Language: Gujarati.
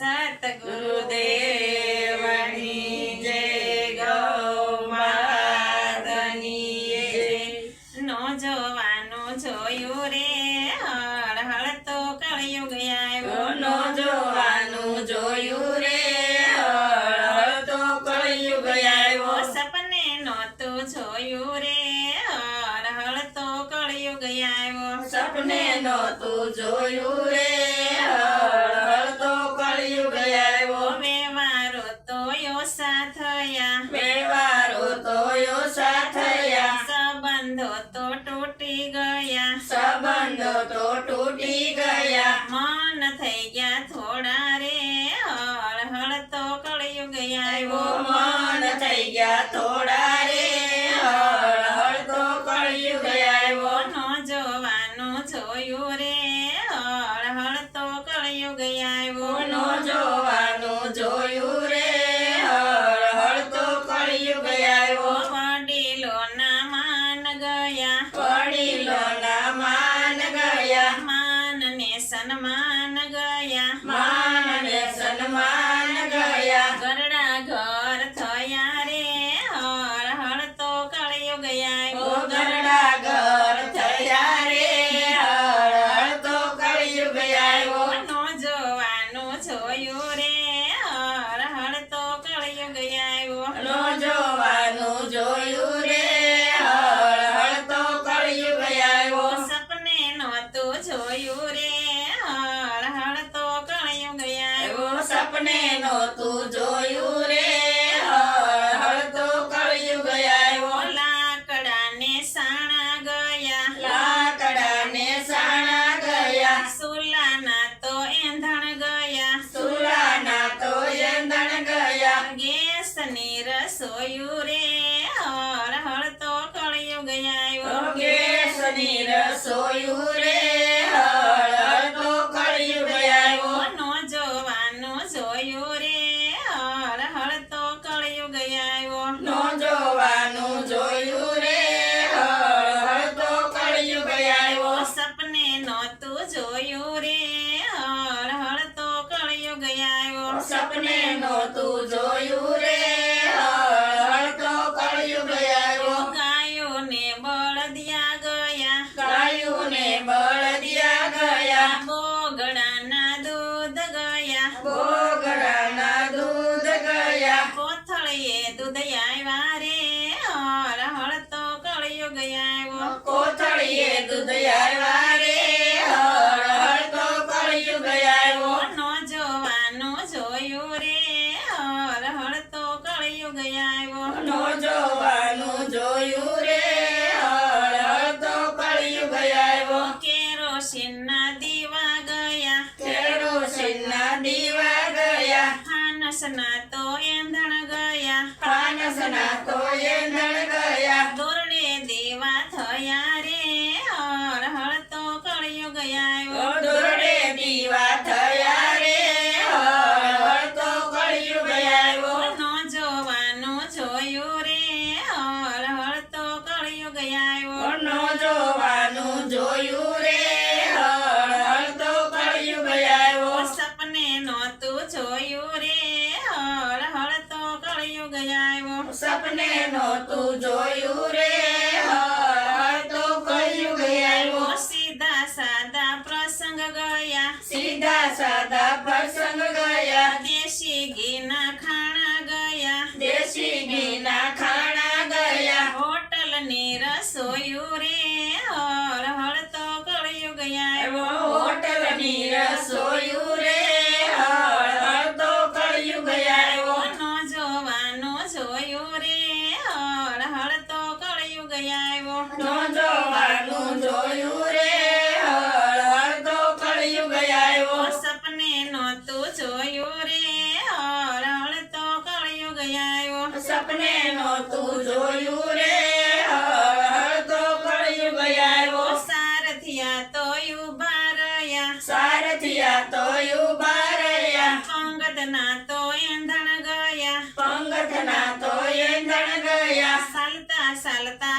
સતગુરુદેવની જય, ગૌ માતની જય. નો જોવાનું જોયું રે, હળ હળ તો કળયુગ આવ્યો. નો જોવાનું જોયું રે, હળ હળ તો કળયુગ આવ્યો. સપને નહોતું જોયું રે, હળ હળ તો કળયુગ આવ્યો. સપને નહોતું જોયું રે, હળ હળ તો કળયુગ આવ્યો. વ્યવહારો તો ઓછા થયા, વ્યવહારો તો ઓછા થયા, સંબંધો તો તૂટી ગયા, સંબંધો તો તૂટી ગયા. મન થઈ ગયા થોડા રે, હળ હળ તો કળયુગ આવ્યો. મન થઈ ગયા થોડા રે, હળ હળ તો કળયુગ આવ્યો. નો જોવાનું જોયું રે, હળ હળ તો કળયુગ આવ્યો. નો જોવાનું જોયું રે, હળ હળ તો કળયુગ આવ્યો. વડીલોના માન ગયા, વડીલોના માન ગયા, માનને સન્માન ગયા, માન ને સન્માન ગયા. ઘરડા ઘર થયા રે, હળ હળ તો કળયુગ આવ્યો. ઘરડા ઘર થયા રે, હળ હળ તો કળયુગ આવ્યો. નો જોવાનું જોયું રે, હળ હળ તો કળયુગ આવ્યો. નો જોવાનું જોયું રે, હળ હળ તો કળયુગ આવ્યો. સપને નહોતું જોયું રે, હળ હળ તો કળયુગ આવ્યો. સપને નહોતું જોયું રે, હળ હળ તો કળયુગ આવ્યો. લાકડાને સાણા ગયા, લાકડાને સાણા ગયા, સુલાના તો એંધણ ગયા, સુલાના તો એંધણ ગયા. ગેસની રસોયું રે, હળ હળ તો કળયુગ આવ્યો. ગેસની રસોયું રે, હળ હળ તો કળયુગ આવ્યો. નો જોવાનું જોયું રે, હળ હળ તો કળયુગ આવ્યો. નો જોવાનું જોયું રે, હળ હળ તો કળયુગ આવ્યો. સપને નહોતું જોયું રે, હળ હળ તો કળયુગ આવ્યો. સપને નહોતું જોયું રે, હળ હળ તો કળયુગ આવ્યો. ગાયોને બળદિયા ગયા, ગાયોને બળદિયા ગયા, બોગડાના દૂધ ગયા, બોગડાના દૂધ ગયા. કોથળીએ દૂધ આવ્યા રે, હળ હળ તો કળયુગ આવ્યો. કોથળીએ દૂધ આવ્યા રે, હળ હળ તો કળયુગ આવ્યો. નો જોવાનું જોયું રે, હળ હળ તો કળયુગ આવ્યો. નો જોવાનું જોયું રે, હળ હળ તો કળયુગ આવ્યો. કેરોસીનના દીવા ગયા, કેરોસીનના દીવા ગયા, ફાનસના તો એંધણ ગયા, ફાનસના તો એંધણ ગયા. દોરડે દીવા થયા રે, હળ હળ તો કળયુગ આવ્યો. દોરડે દીવા થયા રે, હળ હળ તો કળયુગ આવ્યો. નો જોવાનું જોયું રે, હળ હળ તો કળયુગ આવ્યો. નો જોવાનું જોયું રે, હળ હળ તો કળયુગ આવ્યો. સપને નહોતું જોયું રે, હળ હળ તો કળયુગ આવ્યો. સપને નહોતું જોયું રે, હળ હળ તો કળયુગ આવ્યો. સીધા સાદા પ્રસંગ ગયા, સીધા સાદા પ્રસંગ ગયા, દેશી ઘીના ખાણા ગયા, દેશી ઘીના ખાણા ગયા. હોટલની રસોયું રે, હળ હળ તો કળયુગ આવ્યો. હોટલની રસોયું રે, હળ હળ તો કળયુગ આવ્યો. નો જોવાનું જોયું રે, હળ હળ તો કળયુગ આવ્યો. નો જોવાનું જોયું રે, હળ હળ તો કળયુગ આવ્યો. સપને નહોતું જોયું રે, હળ હળ તો કળયુગ આવ્યો. સપને નહોતું જોયું રે, હળ હળ તો કળયુગ આવ્યો. સારથિયા તો ઉભા રહ્યા, સારથિયા તો ઉભા રહ્યા, પંગતના તો એંધણ ગયા, પંગતના તો એંધણ ગયા. ચાલતા ચાલતા